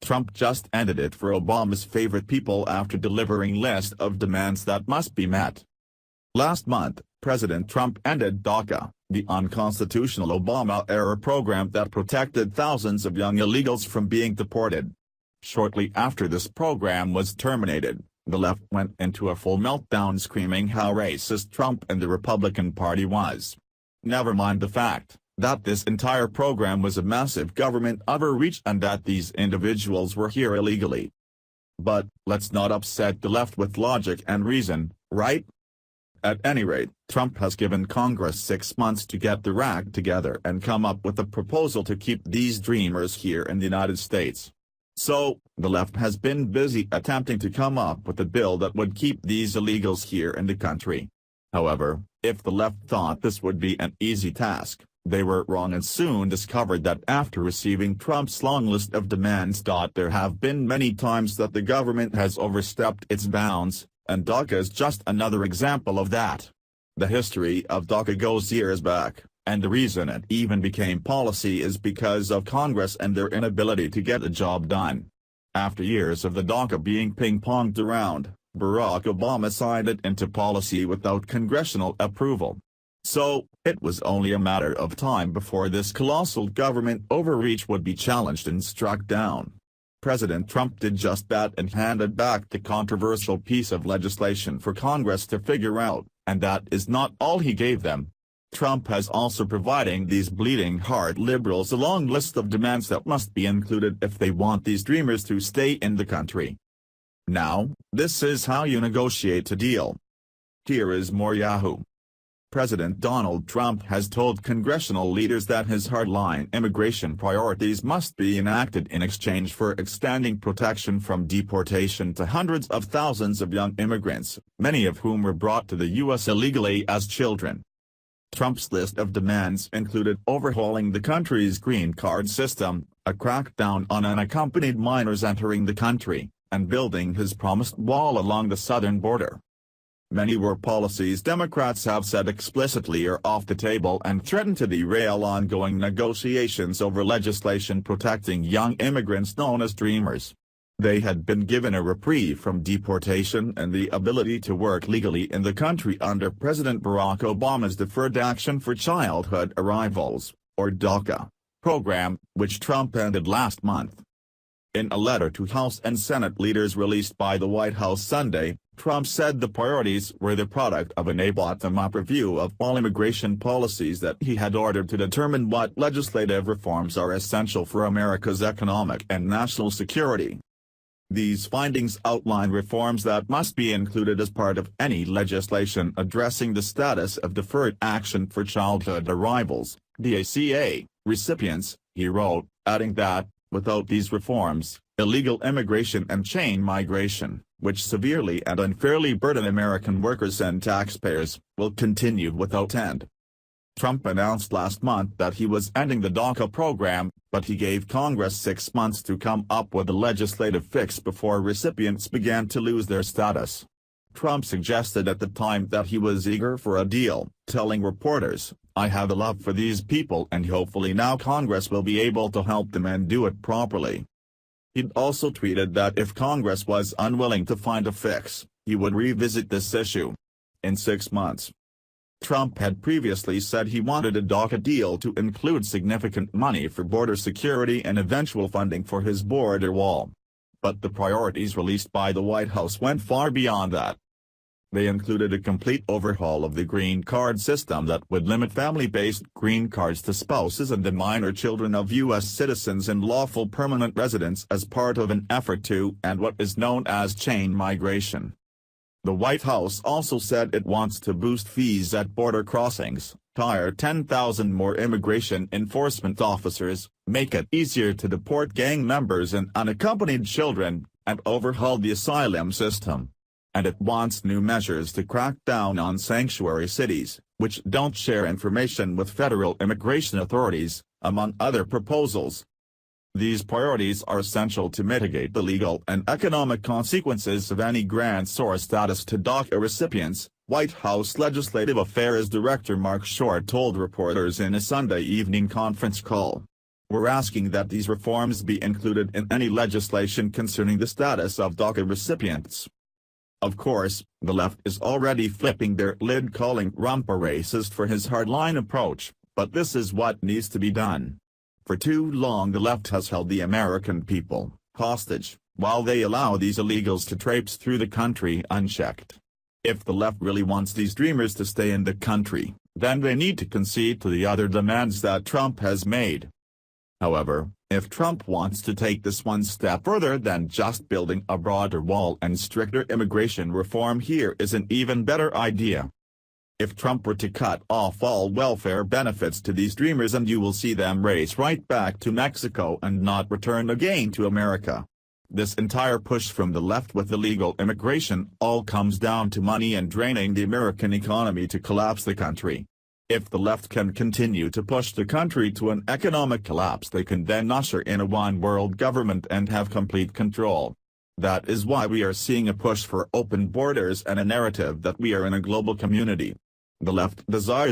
Trump just ended it for Obama's favorite people after delivering list of demands that must be met. Last month, President Trump ended DACA, the unconstitutional Obama-era program that protected thousands of young illegals from being deported. Shortly after this program was terminated, the left went into a full meltdown screaming how racist Trump and the Republican Party was. Never mind the fact that this entire program was a massive government overreach and that these individuals were here illegally. But, let's not upset the left with logic and reason, right? At any rate, Trump has given Congress 6 months to get their act together and come up with a proposal to keep these dreamers here in the United States. So, the left has been busy attempting to come up with a bill that would keep these illegals here in the country. However, if the left thought this would be an easy task, they were wrong and soon discovered that after receiving Trump's long list of demands. There have been many times that the government has overstepped its bounds, and DACA is just another example of that. The history of DACA goes years back, and the reason it even became policy is because of Congress and their inability to get the job done. After years of the DACA being ping-ponged around, Barack Obama signed it into policy without congressional approval. So, it was only a matter of time before this colossal government overreach would be challenged and struck down. President Trump did just that and handed back the controversial piece of legislation for Congress to figure out, and that is not all he gave them. Trump has also providing these bleeding heart liberals a long list of demands that must be included if they want these dreamers to stay in the country. Now, this is how you negotiate a deal. Here is more Yahoo! President Donald Trump has told congressional leaders that his hardline immigration priorities must be enacted in exchange for extending protection from deportation to hundreds of thousands of young immigrants, many of whom were brought to the U.S. illegally as children. Trump's list of demands included overhauling the country's green card system, a crackdown on unaccompanied minors entering the country, and building his promised wall along the southern border. Many were policies Democrats have said explicitly are off the table and threaten to derail ongoing negotiations over legislation protecting young immigrants known as dreamers. They had been given a reprieve from deportation and the ability to work legally in the country under President Barack Obama's Deferred Action for Childhood Arrivals, or DACA, program, which Trump ended last month. In a letter to House and Senate leaders released by the White House Sunday, Trump said the priorities were the product of a bottom-up review of all immigration policies that he had ordered to determine what legislative reforms are essential for America's economic and national security. These findings outline reforms that must be included as part of any legislation addressing the status of Deferred Action for Childhood Arrivals, DACA, recipients, he wrote, adding that, without these reforms, illegal immigration and chain migration, which severely and unfairly burden American workers and taxpayers, will continue without end. Trump announced last month that he was ending the DACA program, but he gave Congress 6 months to come up with a legislative fix before recipients began to lose their status. Trump suggested at the time that he was eager for a deal, telling reporters, "I have a love for these people and hopefully now Congress will be able to help them and do it properly." He'd also tweeted that if Congress was unwilling to find a fix, he would revisit this issue. In 6 months. Trump had previously said he wanted a DACA deal to include significant money for border security and eventual funding for his border wall. But the priorities released by the White House went far beyond that. They included a complete overhaul of the green card system that would limit family-based green cards to spouses and the minor children of U.S. citizens and lawful permanent residents as part of an effort to end what is known as chain migration. The White House also said it wants to boost fees at border crossings, hire 10,000 more immigration enforcement officers, make it easier to deport gang members and unaccompanied children, and overhaul the asylum system. And it wants new measures to crack down on sanctuary cities, which don't share information with federal immigration authorities, among other proposals. These priorities are essential to mitigate the legal and economic consequences of any grant source status to DACA recipients, White House Legislative Affairs Director Mark Short told reporters in a Sunday evening conference call. We're asking that these reforms be included in any legislation concerning the status of DACA recipients. Of course, the left is already flipping their lid, calling Trump a racist for his hardline approach, but this is what needs to be done. For too long the left has held the American people hostage, while they allow these illegals to traipse through the country unchecked. If the left really wants these dreamers to stay in the country, then they need to concede to the other demands that Trump has made. However, if Trump wants to take this one step further than just building a broader wall and stricter immigration reform, here is an even better idea. If Trump were to cut off all welfare benefits to these dreamers, and you will see them race right back to Mexico and not return again to America. This entire push from the left with illegal immigration all comes down to money and draining the American economy to collapse the country. If the left can continue to push the country to an economic collapse, they can then usher in a one-world government and have complete control. That is why we are seeing a push for open borders and a narrative that we are in a global community. The left desires